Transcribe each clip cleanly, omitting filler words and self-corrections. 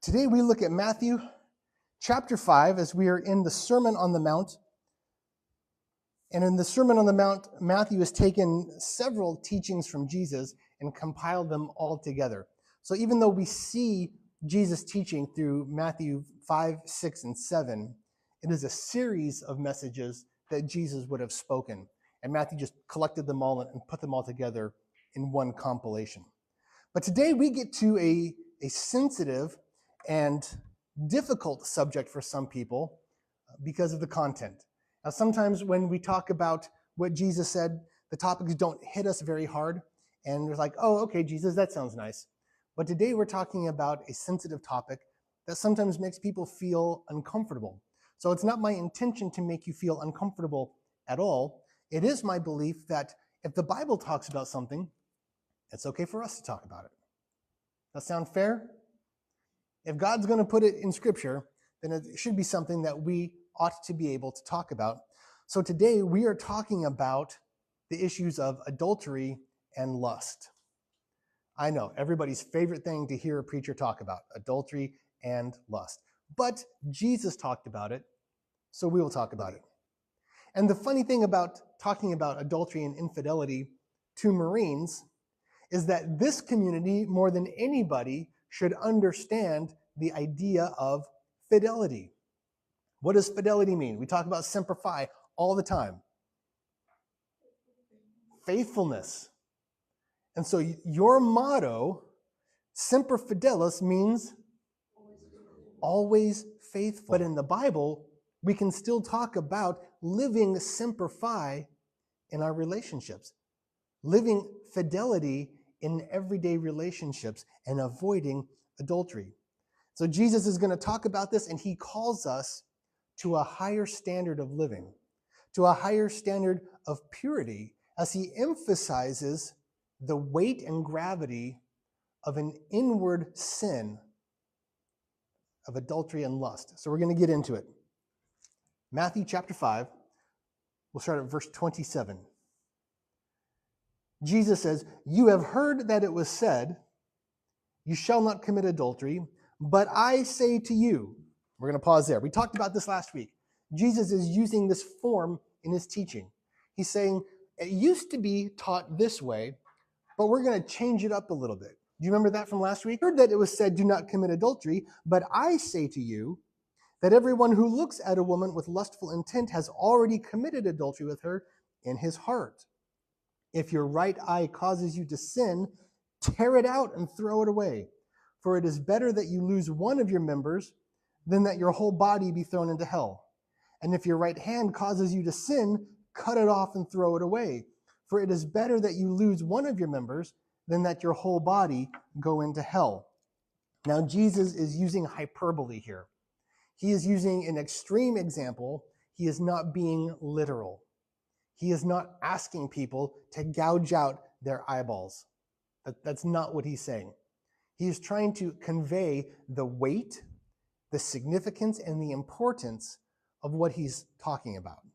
Today we look at Matthew chapter 5 as we are in the Sermon on the Mount. And in the Sermon on the Mount, Matthew has taken several teachings from Jesus and compiled them all together. So even though we see Jesus teaching through Matthew 5, 6, and 7, it is a series of messages that Jesus would have spoken. And Matthew just collected them all and put them all together in one compilation. But today we get to a sensitive and difficult subject for some people because of the content. Now, sometimes when we talk about what Jesus said, the topics don't hit us very hard, and we're like, oh, okay, Jesus, that sounds nice. But today we're talking about a sensitive topic that sometimes makes people feel uncomfortable. So it's not my intention to make you feel uncomfortable at all. It is my belief that if the Bible talks about something, it's okay for us to talk about it. That sound fair? If God's going to put it in Scripture, then it should be something that we ought to be able to talk about. So today we are talking about the issues of adultery and lust. I know, everybody's favorite thing to hear a preacher talk about, adultery and lust. But Jesus talked about it, so we will talk about it. And the funny thing about talking about adultery and infidelity to Marines is that this community, more than anybody, should understand the idea of fidelity. What does fidelity mean? We talk about Semper Fi all the time. Faithfulness. And so your motto, Semper Fidelis, means always faithful. But in the Bible, we can still talk about living Semper Fi in our relationships, living fidelity in everyday relationships and avoiding adultery. So Jesus is going to talk about this, and he calls us to a higher standard of living, to a higher standard of purity, as he emphasizes the weight and gravity of an inward sin of adultery and lust. So we're going to get into it. Matthew chapter 5, we'll start at verse 27. Jesus says, "You have heard that it was said, 'You shall not commit adultery,' but I say to you," we're going to pause there. We talked about this last week. Jesus is using this form in his teaching. He's saying, it used to be taught this way, but we're going to change it up a little bit. Do you remember that from last week? Heard that it was said, 'Do not commit adultery,' but I say to you that everyone who looks at a woman with lustful intent has already committed adultery with her in his heart. If your right eye causes you to sin, tear it out and throw it away. For it is better that you lose one of your members than that your whole body be thrown into hell. And if your right hand causes you to sin, cut it off and throw it away. For it is better that you lose one of your members than that your whole body go into hell." Now, Jesus is using hyperbole here. He is using an extreme example. He is not being literal. He is not asking people to gouge out their eyeballs. That's not what he's saying. He is trying to convey the weight, the significance, and the importance of what he's talking about.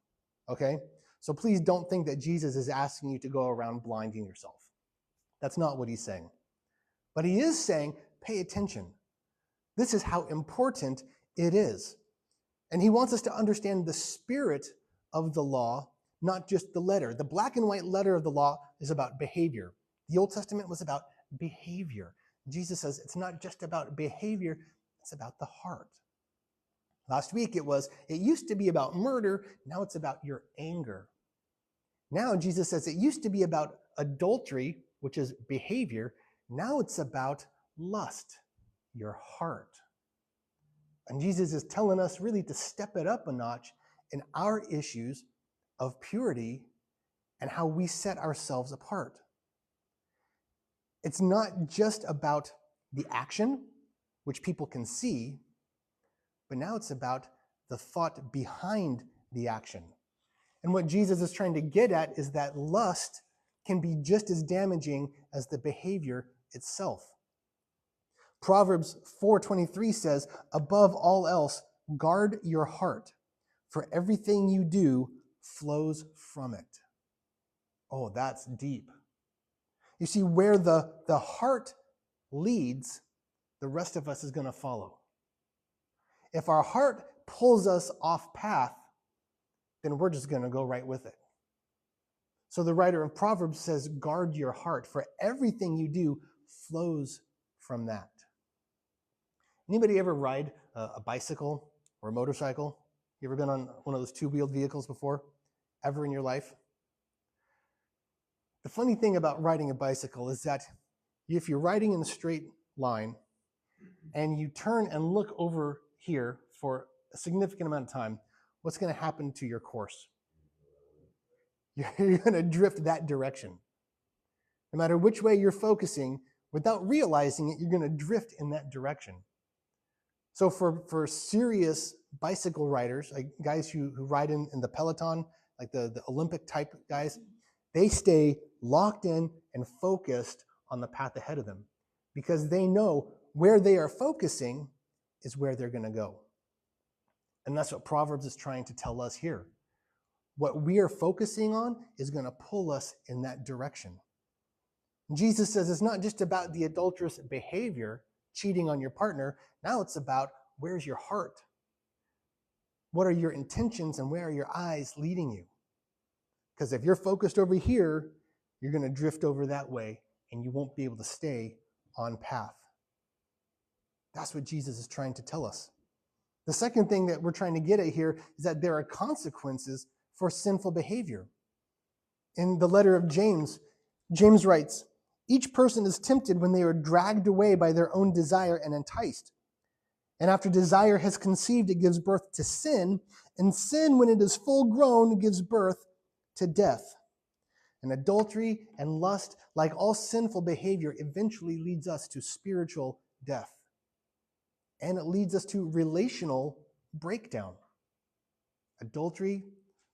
Okay? So please don't think that Jesus is asking you to go around blinding yourself. That's not what he's saying. But he is saying, pay attention. This is how important it is. And he wants us to understand the spirit of the law, not just the letter. The black and white letter of the law is about behavior. The Old Testament was about behavior. Jesus says it's not just about behavior, it's about the heart. Last week it used to be about murder, now it's about your anger. Now Jesus says it used to be about adultery, which is behavior, now it's about lust, your heart. And Jesus is telling us really to step it up a notch in our issues of purity and how we set ourselves apart. It's not just about the action, which people can see, but now it's about the thought behind the action. And what Jesus is trying to get at is that lust can be just as damaging as the behavior itself. Proverbs 4:23 says, "Above all else, guard your heart, for everything you do flows from it." Oh, that's deep. You see, where the heart leads, the rest of us is going to follow. If our heart pulls us off path, then we're just going to go right with it. So the writer of Proverbs says, guard your heart, for everything you do flows from that. Anybody ever ride a bicycle or a motorcycle? You ever been on one of those two-wheeled vehicles before? Ever in your life? The funny thing about riding a bicycle is that if you're riding in a straight line and you turn and look over here for a significant amount of time, what's going to happen to your course? You're going to drift that direction. No matter which way you're focusing, without realizing it, you're going to drift in that direction. So for serious bicycle riders, like guys who ride in the peloton, like the Olympic type guys, they stay locked in and focused on the path ahead of them because they know where they are focusing is where they're going to go. And that's what Proverbs is trying to tell us here. What we are focusing on is going to pull us in that direction. Jesus says it's not just about the adulterous behavior, cheating on your partner. Now it's about where's your heart? What are your intentions and where are your eyes leading you? Because if you're focused over here, you're going to drift over that way and you won't be able to stay on path. That's what Jesus is trying to tell us. The second thing that we're trying to get at here is that there are consequences for sinful behavior. In the letter of James, James writes, each person is tempted when they are dragged away by their own desire and enticed. And after desire has conceived, it gives birth to sin. And sin, when it is full grown, gives birth to death. And adultery and lust, like all sinful behavior, eventually leads us to spiritual death. And it leads us to relational breakdown. Adultery,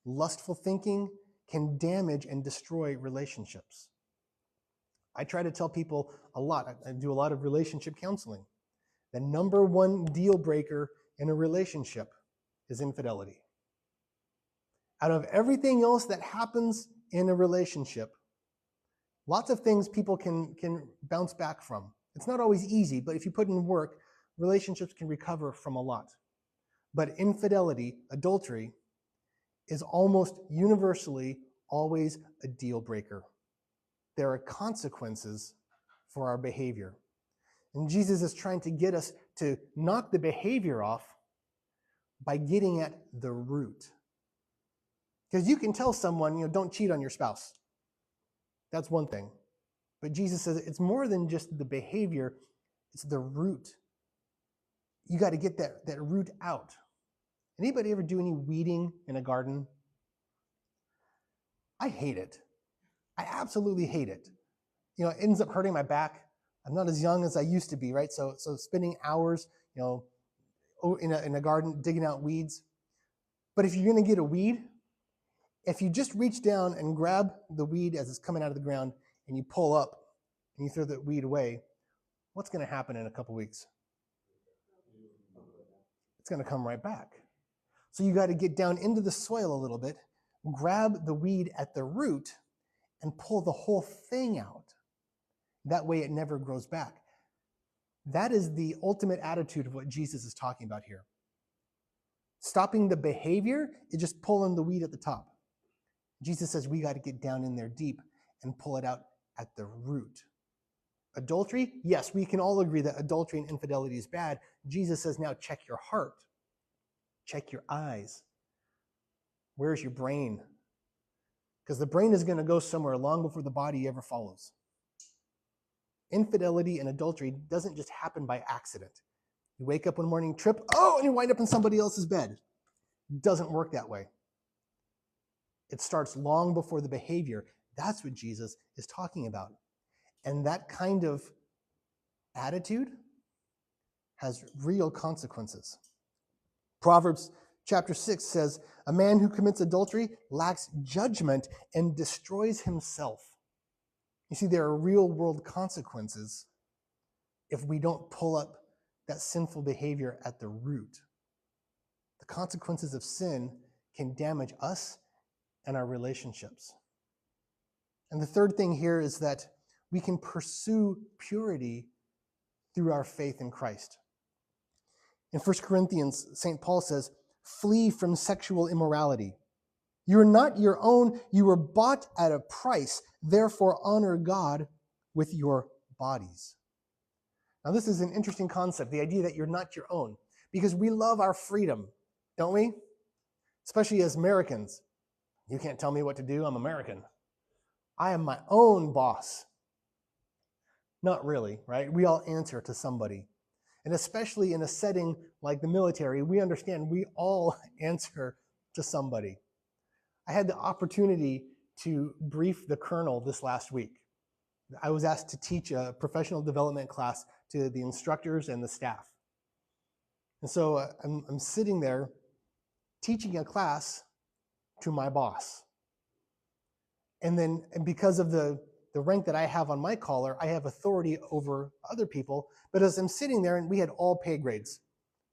lustful thinking can damage and destroy relationships. I try to tell people a lot. I do a lot of relationship counseling. The number one deal breaker in a relationship is infidelity. Out of everything else that happens in a relationship, lots of things people can bounce back from. It's not always easy, but if you put in work, relationships can recover from a lot. But infidelity, adultery, is almost universally always a deal breaker. There are consequences for our behavior. And Jesus is trying to get us to knock the behavior off by getting at the root. Because you can tell someone, don't cheat on your spouse. That's one thing. But Jesus says it's more than just the behavior, it's the root. You got to get that root out. Anybody ever do any weeding in a garden? I hate it. I absolutely hate it. It ends up hurting my back. I'm not as young as I used to be, right? So spending hours, in a garden digging out weeds. But if you're going to get a weed, if you just reach down and grab the weed as it's coming out of the ground and you pull up and you throw the weed away, what's going to happen in a couple weeks? It's going to come right back. So you got to get down into the soil a little bit, grab the weed at the root, and pull the whole thing out. That way it never grows back. That is the ultimate attitude of what Jesus is talking about here. Stopping the behavior is just pulling the weed at the top. Jesus says we got to get down in there deep and pull it out at the root. Adultery, yes, we can all agree that adultery and infidelity is bad. Jesus says now check your heart. Check your eyes. Where's your brain? Because the brain is going to go somewhere long before the body ever follows. Infidelity and adultery doesn't just happen by accident. You wake up one morning, trip, and you wind up in somebody else's bed. It doesn't work that way. It starts long before the behavior. That's what Jesus is talking about. And that kind of attitude has real consequences. Proverbs chapter 6 says, a man who commits adultery lacks judgment and destroys himself. You see, there are real world consequences if we don't pull up that sinful behavior at the root. The consequences of sin can damage us and our relationships. And the third thing here is that we can pursue purity through our faith in Christ. In 1 Corinthians, St. Paul says, flee from sexual immorality. You are not your own. You were bought at a price. Therefore, honor God with your bodies. Now, this is an interesting concept, the idea that you're not your own, because we love our freedom, don't we? Especially as Americans. You can't tell me what to do. I'm American. I am my own boss. Not really, right? We all answer to somebody. And especially in a setting like the military, we understand we all answer to somebody. I had the opportunity to brief the colonel this last week. I was asked to teach a professional development class to the instructors and the staff. And so I'm sitting there teaching a class to my boss. And because of the rank that I have on my collar, I have authority over other people. But as I'm sitting there, and we had all pay grades,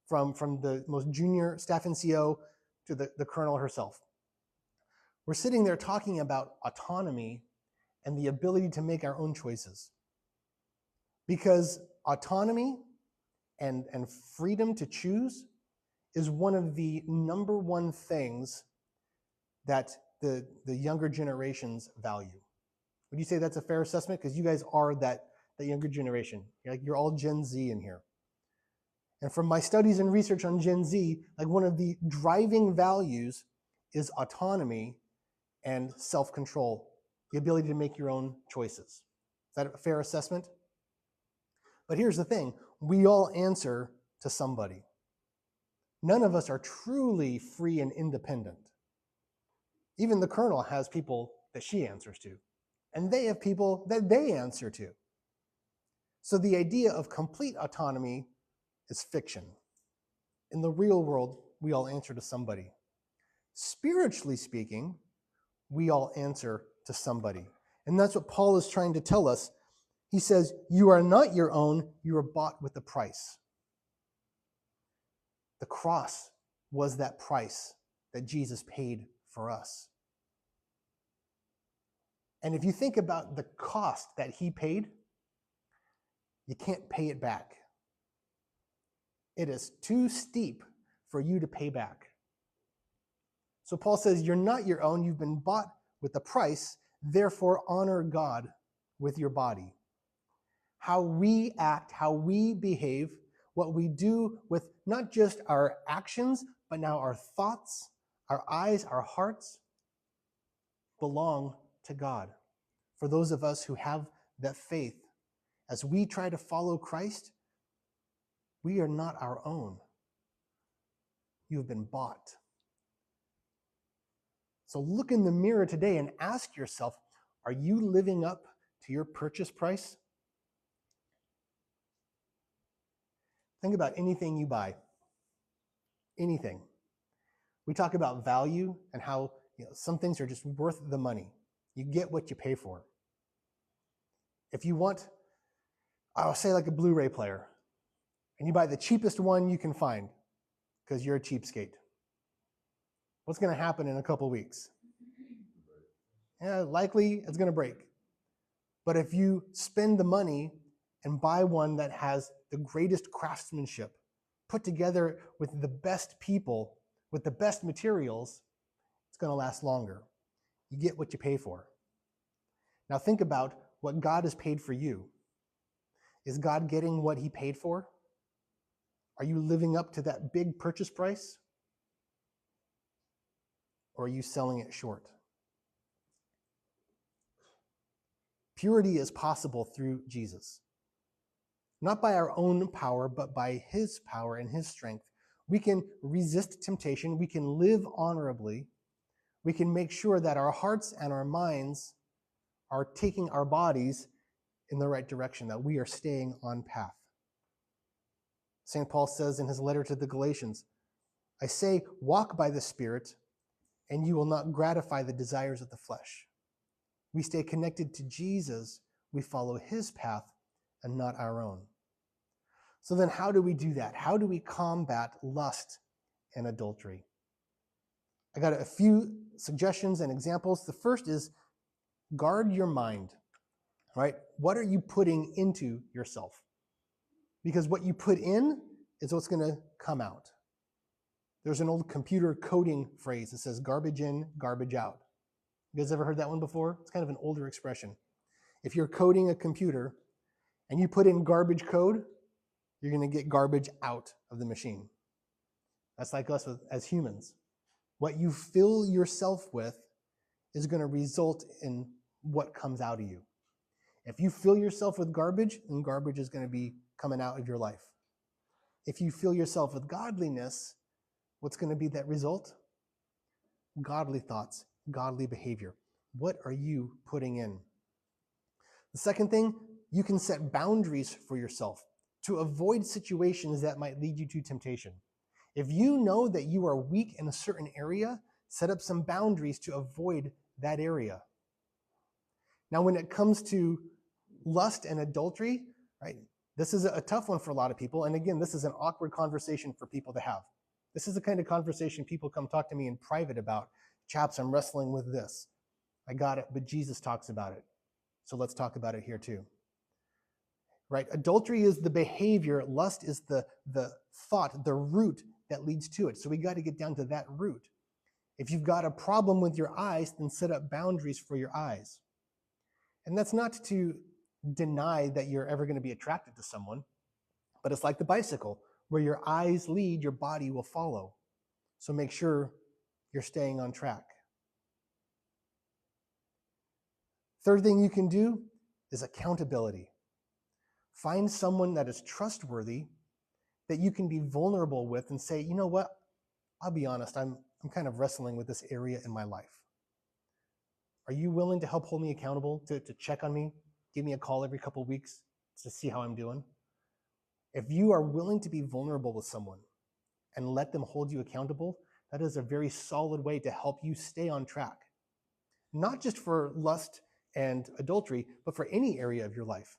from the most junior staff NCO to the colonel herself. We're sitting there talking about autonomy and the ability to make our own choices. Because autonomy and freedom to choose is one of the number one things that the younger generations value. Would you say that's a fair assessment? Because you guys are that younger generation. You're all Gen Z in here. And from my studies and research on Gen Z, like one of the driving values is autonomy and self-control, the ability to make your own choices. Is that a fair assessment? But here's the thing, we all answer to somebody. None of us are truly free and independent. Even the colonel has people that she answers to, and they have people that they answer to. So the idea of complete autonomy is fiction. In the real world, we all answer to somebody. Spiritually speaking, we all answer to somebody. And that's what Paul is trying to tell us. He says, you are not your own, you are bought with a price. The cross was that price that Jesus paid for us. And if you think about the cost that he paid, you can't pay it back. It is too steep for you to pay back. So Paul says, you're not your own, you've been bought with a price, therefore honor God with your body. How we act, how we behave, what we do with not just our actions, but now our thoughts, our eyes, our hearts, belong to God. For those of us who have that faith, as we try to follow Christ, we are not our own. You have been bought. So look in the mirror today and ask yourself, are you living up to your purchase price? Think about anything you buy. Anything. We talk about value and how some things are just worth the money. You get what you pay for. If you want, I'll say like a Blu-ray player, and you buy the cheapest one you can find because you're a cheapskate, what's going to happen in a couple weeks? Yeah, likely it's going to break. But if you spend the money and buy one that has the greatest craftsmanship, put together with the best people, with the best materials, it's going to last longer. You get what you pay for. Now think about what God has paid for you. Is God getting what he paid for? Are you living up to that big purchase price? Or are you selling it short? Purity is possible through Jesus. Not by our own power, but by his power and his strength. We can resist temptation. We can live honorably. We can make sure that our hearts and our minds are taking our bodies in the right direction, that we are staying on path. St. Paul says in his letter to the Galatians, I say, walk by the Spirit, and you will not gratify the desires of the flesh. We stay connected to Jesus. We follow his path and not our own. So then how do we do that? How do we combat lust and adultery? I got a few suggestions and examples. The first is guard your mind, right? What are you putting into yourself? Because what you put in is what's going to come out. There's an old computer coding phrase that says garbage in, garbage out. You guys ever heard that one before? It's kind of an older expression. If you're coding a computer and you put in garbage code, you're going to get garbage out of the machine. That's like us as humans. What you fill yourself with is going to result in what comes out of you. If you fill yourself with garbage, then garbage is going to be coming out of your life. If you fill yourself with godliness, what's going to be that result? Godly thoughts, godly behavior. What are you putting in? The second thing, you can set boundaries for yourself to avoid situations that might lead you to temptation. If you know that you are weak in a certain area, set up some boundaries to avoid that area. Now, when it comes to lust and adultery, right, this is a tough one for a lot of people. And again, this is an awkward conversation for people to have. This is the kind of conversation people come talk to me in private about. Chaps, I'm wrestling with this. I got it, but Jesus talks about it. So let's talk about it here too. Right? Adultery is the behavior. Lust is the thought, the root that leads to it. So we got to get down to that root. If you've got a problem with your eyes, then set up boundaries for your eyes. And that's not to deny that you're ever going to be attracted to someone, but it's like the bicycle. Where your eyes lead, your body will follow. So make sure you're staying on track. Third thing you can do is accountability. Find someone that is trustworthy, that you can be vulnerable with and say, you know what? I'll be honest, I'm kind of wrestling with this area in my life. Are you willing to help hold me accountable, to check on me, give me a call every couple of weeks to see how I'm doing? If you are willing to be vulnerable with someone and let them hold you accountable, that is a very solid way to help you stay on track. Not just for lust and adultery, but for any area of your life.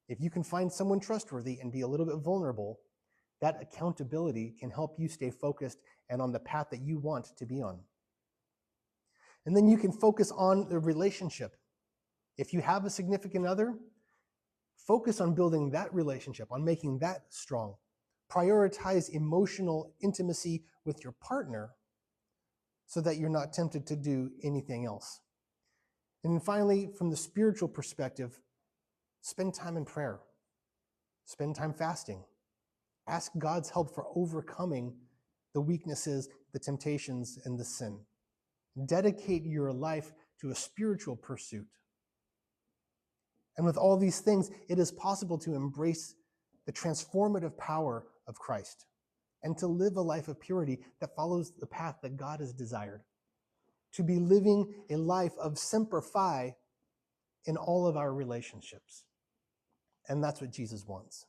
If you can find someone trustworthy and be a little bit vulnerable, that accountability can help you stay focused and on the path that you want to be on. And then you can focus on the relationship. If you have a significant other, focus on building that relationship, on making that strong. Prioritize emotional intimacy with your partner so that you're not tempted to do anything else. And then finally, from the spiritual perspective, spend time in prayer. Spend time fasting. Ask God's help for overcoming the weaknesses, the temptations, and the sin. Dedicate your life to a spiritual pursuit. And with all these things, it is possible to embrace the transformative power of Christ and to live a life of purity that follows the path that God has desired. To be living a life of semper fi in all of our relationships. And that's what Jesus wants.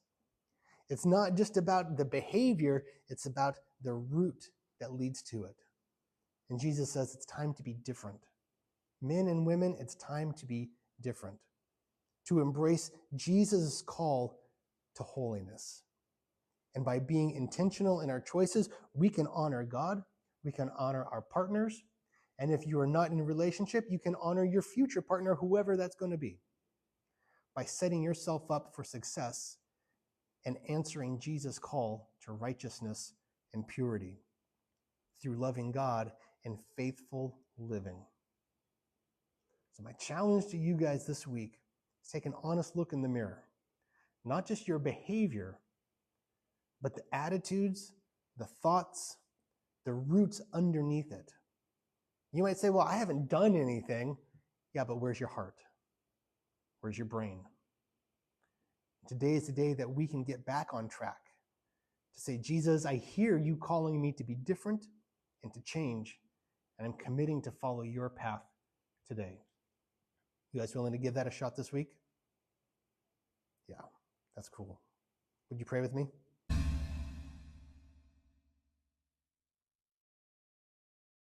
It's not just about the behavior, it's about the root that leads to it. And Jesus says it's time to be different. Men and women, it's time to be different. To embrace Jesus' call to holiness. And by being intentional in our choices, we can honor God, we can honor our partners, and if you are not in a relationship, you can honor your future partner, whoever that's going to be, by setting yourself up for success and answering Jesus' call to righteousness and purity through loving God and faithful living. So my challenge to you guys this week is take an honest look in the mirror. Not just your behavior, but the attitudes, the thoughts, the roots underneath it. You might say, well, I haven't done anything. Yeah, but where's your heart? Where's your brain? Today is the day that we can get back on track to say, Jesus, I hear you calling me to be different and to change, and I'm committing to follow your path today. You guys willing to give that a shot this week? Yeah, that's cool. Would you pray with me?